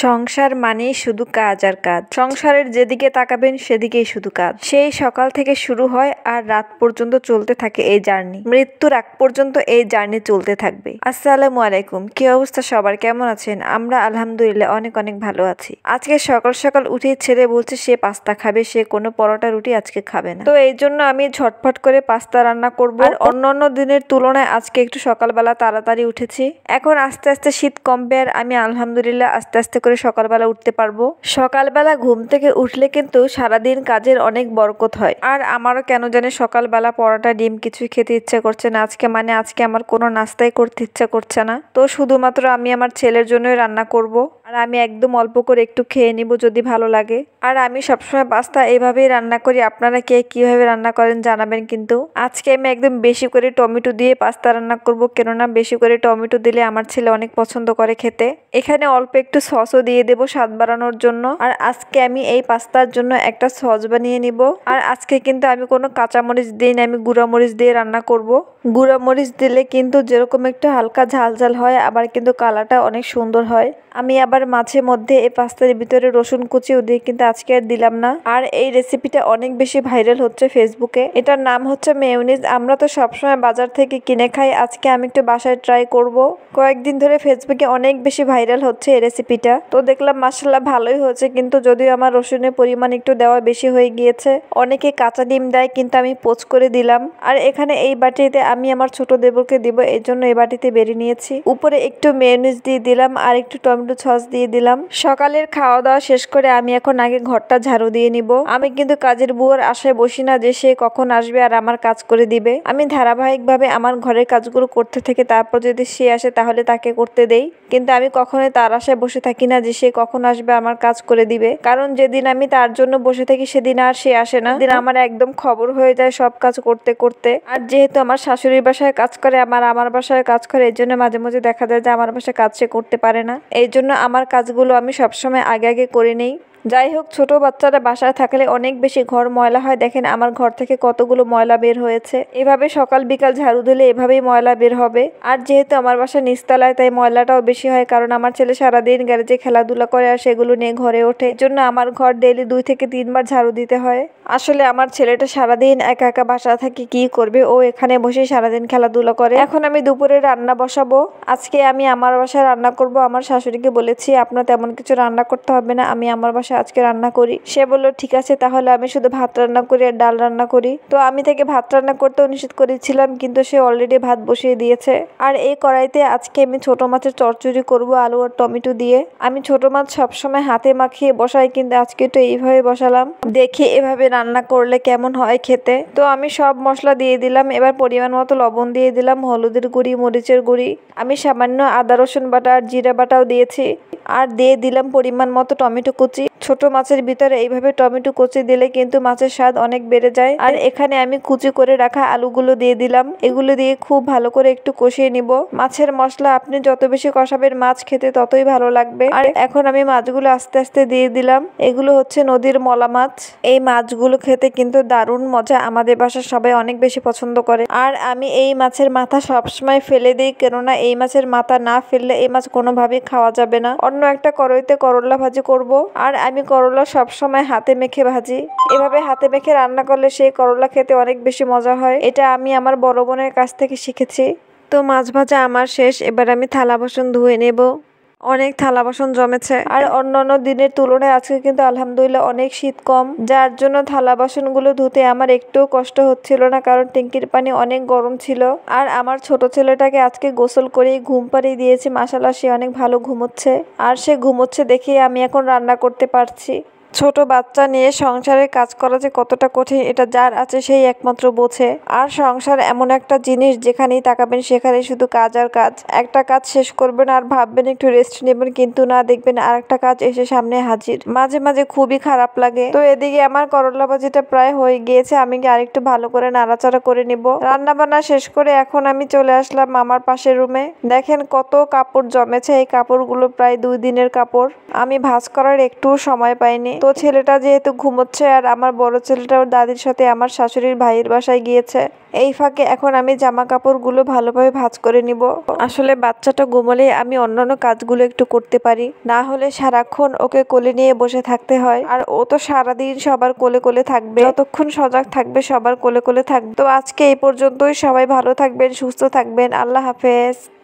সংসার মানেই শুধু কাজ আর কাজ। সংসারের যেদিকে তাকাবেন সেদিকেই শুধু কাজ। সেই সকাল থেকে শুরু হয় আর রাত পর্যন্ত চলতে থাকে এই জার্নি। মৃত্যুর আগ পর্যন্ত এই জার্নি চলতে থাকবে। আসসালামু আলাইকুম, কি অবস্থা সবার, কেমন আছেন? আমরা আলহামদুলিল্লাহ অনেক অনেক ভালো আছি। আজকে সকাল সকাল উঠে ছেলে বলছে সে পাস্তা খাবে, সে কোনো পরোটা রুটি আজকে খাবে না। তো এই জন্য আমি ঝটফট করে পাস্তা রান্না করব। আর অন্যান্য দিনের তুলনায় আজকে একটু সকালবেলা তাড়াতাড়ি উঠেছি। এখন আস্তে আস্তে শীত কমবে আর আমি আলহামদুলিল্লাহ আস্তে আস্তে করে সকালবেলা উঠতে পারবো। সকালবেলা ঘুম থেকে উঠলে কিন্তু সারাদিন কাজের অনেক বরকত হয়। আর আমারও কেন জানি সকালবেলা পরোটা ডিম কিছুই খেতে ইচ্ছে করছে না আজকে। আজকে আমার কোনো নাস্তাই করতে ইচ্ছা করছে না। তো শুধুমাত্র আমি আমার ছেলের জন্যই রান্না করব। আর আমি একদম অল্প করে একটু খেয়ে নিব যদি ভালো লাগে। আর আমি সবসময় পাস্তা এইভাবেই রান্না করি। আপনারা কে কিভাবে রান্না করেন জানাবেন কিন্তু। আজকে আমি একদম বেশি করে টমেটো দিয়ে পাস্তা রান্না করব, কেননা বেশি করে টমেটো দিলে আমার ছেলে অনেক পছন্দ করে খেতে। এখানে অল্প একটু সসও দিয়ে দেবো স্বাদ বাড়ানোর জন্য। আর আজকে আমি এই পাস্তার জন্য একটা সস বানিয়ে নিব। আর আজকে কিন্তু আমি কোনো কাঁচামরিচ দিই না, আমি গুঁড়ামরিচ দিয়ে রান্না করব। গুঁড়ামরিচ দিলে কিন্তু যেরকম একটু হালকা ঝাল ঝাল হয়, আবার কিন্তু কালারটা অনেক সুন্দর হয়। আমি আবার মাঝে মধ্যে এই পাস্তার ভিতরে রসুন কুচিও দিই, কিন্তু আজকে আর দিলাম না। আর এই রেসিপিটা অনেক বেশি ভাইরাল হচ্ছে ফেসবুকে। এটার নাম হচ্ছে মেয়োনিজ। আমরা তো সবসময় বাজার থেকে কিনে খাই, আজকে আমি একটু বাসায় ট্রাই করব। কয়েকদিন ধরে ফেসবুকে অনেক বেশি ভাইরাল হচ্ছে এই রেসিপিটা। তো দেখলাম মাশাআল্লাহ ভালোই হয়েছে, কিন্তু যদিও আমার রসুনের পরিমাণ একটু দেওয়া বেশি হয়ে গিয়েছে। অনেকে কাঁচা ডিম দেয়, কিন্তু আমি পোচ করে দিলাম। আর এখানে এই বাটিতে আমি আমার ছোট দেবরকে দিব, এই জন্য এই বাটিতে বেরিয়ে নিয়েছি। উপরে একটু মেয়োনিজ দিয়ে দিলাম আর একটু টমেটো সস দিয়ে দিলাম। সকালের খাওয়া দাওয়া শেষ করে আমি এখন আগে ঘরটা ঝাড়ু দিয়ে নিব। আমি কিন্তু কাজের বুয়ার আশায় বসি না যে সে কখন আসবে আর আমার কাজ করে দিবে। আমি ধারাবাহিকভাবে আমার ঘরের কাজগুলো করতে থেকে তারপর যদি সে আসে তাহলে তাকে করতে দেই। কিন্তু আমি কখনোই তার আশায় বসে থাকি না যে সে কখন আসবে আমার কাজ করে দিবে। কারণ যেদিন আমি তার জন্য বসে থাকি সেদিন আর সে আসে না। দিন আমার একদম খবর হয়ে যায় সব কাজ করতে করতে। আর যেহেতু আমার শাশুড়ির বাসায় কাজ করে, আমার বাসায় কাজ করে, এই জন্য মাঝে মাঝে দেখা যায় যে আমার বাসায় কাজ সে করতে পারে না। এই জন্য আমার কাজগুলো আমি সবসময় আগে আগে করে নেই। যাই হোক, ছোট বাচ্চারা বাসায় থাকলে অনেক বেশি ঘর ময়লা হয়। দেখেন আমার ঘর থেকে কতগুলো ময়লা বের হয়েছে। এভাবে সকাল বিকাল ঝাড়ু দিলে এভাবেই ময়লা বের হবে। আর যেহেতু আমার বাসা নিচতলায়, তাই ময়লাটাও বেশি হয়, কারণ আমার ছেলে সারাদিন গ্যারেজে খেলাধুলা করে আর সেগুলো নিয়ে ঘরে ওঠে। এর জন্য আমার ঘর ডেইলি 2 থেকে 3 বার ঝাড়ু দিতে হয়। আসলে আমার ছেলেটা সারাদিন একা একা বাসা থাকে, কি করবে, ও এখানে বসে সারাদিন খেলাধুলা করে। এখন আমি দুপুরে রান্না বসাবো। আজকে আমি আমার বাসায় রান্না করব। আমার শাশুড়িকে বলেছি আপনার তেমন কিছু রান্না করতে হবে না, আমি আমার বাসায় আজকে রান্না করি। সে বললো ঠিক আছে, তাহলে আমি শুধু ভাত রান্না করি আর ডাল রান্না করি। তো আমি থেকে ভাত রান্না করতেও নিষেধ করেছিলাম, কিন্তু সে অলরেডি ভাত বসিয়ে দিয়েছে। আর এই কড়াইতে আজকে আমি ছোট মাছের চচ্চড়ি করব আলু আর টমেটো দিয়ে। আমি ছোট মাছ সবসময় হাতে মাখিয়ে বসাই, কিন্তু আজকে তো এইভাবে বসালাম, দেখি এভাবে রান্না করলে কেমন হয় খেতে। তো আমি সব মশলা দিয়ে দিলাম। এবার পরিমাণ মতো লবণ দিয়ে দিলাম, হলুদের গুঁড়ি, মরিচের গুঁড়ি, আমি সামান্য আদা রসুন বাটা আর জিরা বাটাও দিয়েছি। আর দিয়ে দিলাম পরিমাণ মতো টমেটো কুচি। ছোট মাছের ভিতরে এইভাবে টমেটো কুচি দিলে কিন্তু মাছের স্বাদ অনেক বেড়ে যায়। আর এখানে আমি কুচি করে রাখা আলুগুলো দিয়ে দিলাম। এগুলো দিয়ে খুব ভালো করে একটু কষিয়ে নিব। মাছের মশলা আপনি যত বেশি কষাবেন মাছ খেতে ততই ভালো লাগবে। আর এখন আমি মাছগুলো আস্তে আস্তে দিয়ে দিলাম। এগুলো হচ্ছে নদীর মলা মাছ। এই মাছগুলো খেতে কিন্তু দারুণ মজা, আমাদের বাসার সবাই অনেক বেশি পছন্দ করে। আর আমি এই মাছের মাথা সবসময় ফেলে দিই, কেননা এই মাছের মাথা না ফেললে এই মাছ কোনোভাবেই খাওয়া যাবে না। অন্য একটা কড়াইতে করলা ভাজি করব। আর আমি করলা সবসময় হাতে মেখে ভাজি। এভাবে হাতে মেখে রান্না করলে সেই করলা খেতে অনেক বেশি মজা হয়। এটা আমি আমার বড় বোনের কাছ থেকে শিখেছি। তো মাছ ভাজা আমার শেষ। এবার আমি থালা বাসন ধুয়ে নেব। অনেক থালা বাসন জমেছে। আর অন্যান্য দিনের তুলনায় আজকে কিন্তু আলহামদুলিল্লাহ অনেক শীত কম, যার জন্য থালা বাসনগুলো ধুতে আমার একটু কষ্ট হচ্ছিল না, কারণ ট্যাঙ্কির পানি অনেক গরম ছিল। আর আমার ছোট ছেলেটাকে আজকে গোসল করেই ঘুম পাড়িয়ে দিয়েছি, মাশাআল্লাহ সে অনেক ভালো ঘুমোচ্ছে। আর সে ঘুমোচ্ছে দেখে আমি এখন রান্না করতে পারছি। ছোট বাচ্চা নিয়ে সংসারের কাজ করা যে কতটা কঠিন এটা যার আছে সেই একমাত্র বোঝে। আর সংসার এমন একটা জিনিস যেখানেই তাকাবেন সেখানেই শুধু কাজ আর কাজ। একটা কাজ শেষ করবেন আর ভাববেন একটু রেস্ট নেবেন, কিন্তু না, দেখবেন আর একটা কাজ এসে সামনে হাজির। মাঝে মাঝে খুবই খারাপ লাগে। তো এদিকে আমার করলা ভাজিটা প্রায় হয়ে গিয়েছে, আমি আরেকটু ভালো করে নাড়াচাড়া করে নিব। রান্না বান্না শেষ করে এখন আমি চলে আসলাম আমার পাশের রুমে। দেখেন কত কাপড় জমেছে, এই কাপড়গুলো প্রায় 2 দিনের কাপড়। আমি ভাঁজ করার একটু সময় পাইনি। তো ছেলেটা যেহেতু ঘুমোচ্ছে আর আমার বড় ছেলেটা ওর দাদির সাথে আমার শাশুড়ির ভাইয়ের বাসায় গিয়েছে। এই ফাঁকে এখন আমি জামা কাপড়গুলো ভালোভাবে ভাঁজ করে নিব। আসলে বাচ্চাটা ঘুমোলে আমি অন্যান্য কাজগুলো একটু করতে পারি, না হলে সারাক্ষণ ওকে কোলে নিয়ে বসে থাকতে হয়। আর ও তো সারাদিন সবার কোলে কোলে থাকবে, যতক্ষণ সজাগ থাকবে সবার কোলে কোলে থাকবে। তো আজকে এই পর্যন্তই। সবাই ভালো থাকবেন, সুস্থ থাকবেন। আল্লাহ হাফেজ।